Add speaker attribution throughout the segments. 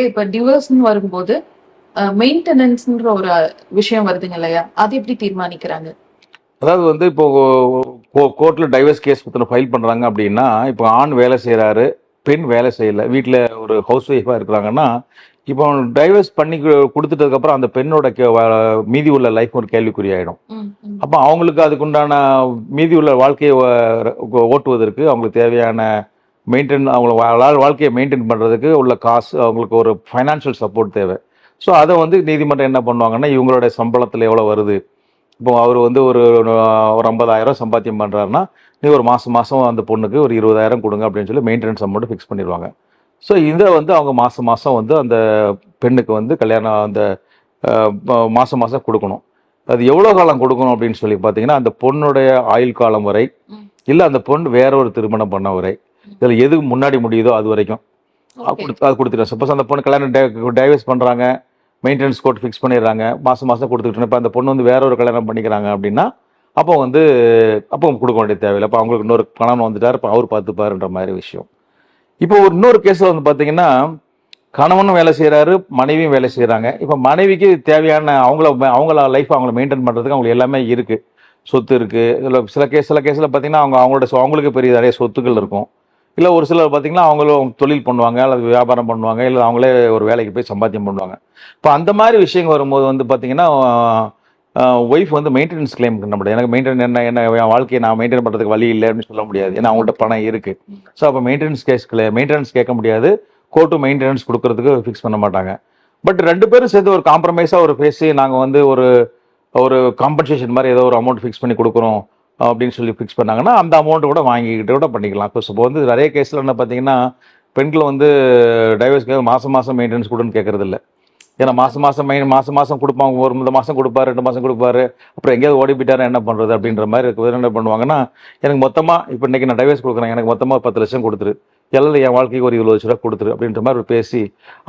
Speaker 1: இப்ப டிவோர்ஸ்ன்னு வரும்போது மெயின்டெனன்ஸ்ன்ற ஒரு விஷயம் வருதுங்க இல்லையா, அது எப்படி தீர்மானிக்கிறாங்க?
Speaker 2: அதாவது வந்து இப்போ கோர்ட்ல டைவர்ஸ் கேஸ் பத்தின ஃபைல் பண்றாங்க அப்படின்னா, இப்போ ஆண் வேலை செய்யறாரு, பெண் வேலை செய்யல, வீட்டில் ஒரு ஹவுஸ் ஒய்ஃபா இருக்கிறாங்கன்னா, இப்போ டைவர்ஸ் பண்ணி கொடுத்துட்டதுக்கு அப்புறம் அந்த பெண்ணோட மீதி உள்ள லைஃப் ஒரு கேள்விக்குறியாயிடும். அப்போ அவங்களுக்கு அதுக்குண்டான மீதி உள்ள வாழ்க்கையை ஓட்டுவதற்கு அவங்களுக்கு தேவையான அவங்க வாழ்க்கையை மெயின்டைன் பண்றதுக்கு உள்ள காசு, அவங்களுக்கு ஒரு ஃபைனான்சியல் சப்போர்ட் தேவை. ஸோ அதை வந்து நீதிமன்றம் என்ன பண்ணுவாங்கன்னா, இவங்களோட சம்பளத்தில் எவ்வளோ வருது, இப்போ அவர் வந்து ஒரு 50,000 சம்பாத்தியம் பண்ணுறாருன்னா, நீ ஒரு மாதம் அந்த பொண்ணுக்கு ஒரு 20,000 கொடுங்க அப்படின்னு சொல்லி மெயின்டெனன்ஸ் அமௌண்ட் ஃபிக்ஸ் பண்ணிடுவாங்க. ஸோ இதை வந்து அவங்க மாதம் வந்து அந்த பெண்ணுக்கு வந்து கல்யாணம் அந்த மாதம் கொடுக்கணும். அது எவ்வளோ காலம் கொடுக்கணும் அப்படின்னு சொல்லி பார்த்தீங்கன்னா, அந்த பொண்ணுடைய ஆயுள் காலம் வரை, இல்லை அந்த பொண்ணு வேற ஒரு திருமணம் பண்ண வரை, இதில் எது முன்னாடி முடியுதோ அது வரைக்கும் அது கொடுத்துட்டேன். சப்போஸ் அந்த பொண்ணு கல்யாணம் டைவர்ஸ் பண்ணுறாங்க, மெயின்டெனன்ஸ் கோட் ஃபிக்ஸ் பண்ணிடுறாங்க, மாதம் கொடுத்துக்கிட்டு, இப்போ அந்த பொண்ணு வந்து வேற ஒரு கல்யாணம் பண்ணிக்கிறாங்க அப்படின்னா, அப்போ கொடுக்க வேண்டிய தேவையில்லை. அப்போ அவங்களுக்கு இன்னொரு கணவன் வந்துட்டார், இப்போ அவர் பார்த்துப்பாருன்ற மாதிரி விஷயம். இப்போ இன்னொரு கேஸில் வந்து பார்த்தீங்கன்னா, கணவனும் வேலை செய்கிறாரு, மனைவியும் வேலை செய்கிறாங்க. இப்போ மனைவிக்கு தேவையான அவங்கள லைஃப் அவங்கள மெயின்டைன் பண்ணுறதுக்கு அவங்களுக்கு எல்லாமே இருக்குது, சொத்து இருக்குது. இதில் சில கேஸில் பார்த்தீங்கன்னா அவங்களுக்கு பெரிய நிறைய சொத்துக்கள் இருக்கும். இல்லை ஒரு சிலர் பார்த்தீங்கன்னா அவங்களும் தொழில் பண்ணுவாங்க, அல்லது வியாபாரம் பண்ணுவாங்க, இல்லை அவங்களே ஒரு வேலைக்கு போய் சம்பாத்தியம் பண்ணுவாங்க. இப்போ அந்த மாதிரி விஷயங்கள் வரும்போது வந்து பார்த்தீங்கன்னா, ஒய்ஃப் வந்து மெயின்டெனன்ஸ் கிளைம் பண்ண முடியாது. எனக்கு என்ன என் வாழ்க்கையை நான் மெயின்டைன் பண்ணுறதுக்கு வழி இல்லை அப்படின்னு சொல்ல முடியாது, ஏன்னா அவங்கள்ட்ட பணம் இருக்குது. ஸோ அப்போ மெயின்டெனன்ஸ் கேட்க முடியாது, கோர்ட்டும் மெயின்டெனன்ஸ் கொடுக்கறதுக்கு ஃபிக்ஸ் பண்ண மாட்டாங்க. பட் 2 பேரும் சேர்ந்து ஒரு காம்ப்ரமைஸாக ஒரு பேசி நாங்கள் வந்து ஒரு காம்பன்சேஷன் மாதிரி ஏதோ ஒரு அமௌண்ட் ஃபிக்ஸ் பண்ணி கொடுக்குறோம் அப்படின்னு சொல்லி ஃபிக்ஸ் பண்ணாங்கன்னா, அந்த அமௌண்ட்டு கூட வாங்கிக்கிட்டு கூட பண்ணிக்கலாம். இப்போ வந்து நிறைய கேஸில் என்ன பார்த்தீங்கன்னா, பெண்கள் வந்து டைவர்ஸ்க்கு மாதம் மெயின்டெனன்ஸ் கொடுன்னு கேட்கறது இல்லை. ஏன்னா மாதம் கொடுப்பாங்க, ஒரு மாதம் கொடுப்பாரு, 2 மாதம் கொடுப்பாரு, அப்புறம் எங்கேயாவது ஓடி போயிட்டாரு என்ன பண்ணுறது அப்படின்ற மாதிரி இருக்குது. என்ன பண்ணுவாங்கன்னா, எனக்கு மொத்தமாக இப்போ இன்றைக்கி நான் டைவர்ஸ் கொடுக்குறேன், எனக்கு மொத்தமாக 10 லட்சம் கொடுத்துரு, எல்லாம் என் வாழ்க்கைக்கு ஒரு 20 லட்ச ரூபா கொடுத்துரு அப்படின்ற மாதிரி ஒரு பேசி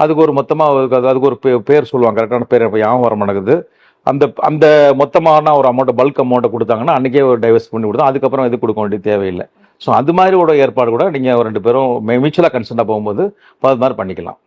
Speaker 2: அதுக்கு ஒரு மொத்தமாக அதுக்கு ஒரு பேர் சொல்லுவாங்க, கரெக்டான பேர் இப்போ ஞாபகம் வர மாட்டேங்குது. அந்த மொத்தமான ஒரு அமௌண்ட்டை பல்க் அமௌண்ட்டை கொடுத்தாங்கன்னா அன்றைக்கே ஒரு டைவர்ஸ் பண்ணி கொடுத்தோம், அதுக்கப்புறம் இது கொடுக்க வேண்டிய தேவையில்லை. ஸோ அது மாதிரி ஒரு ஏற்பாடு கூட நீங்கள் 2 பேரும் மியூச்சுவலாக கன்சர்னாக போகும்போது அது மாதிரி பண்ணிக்கலாம்.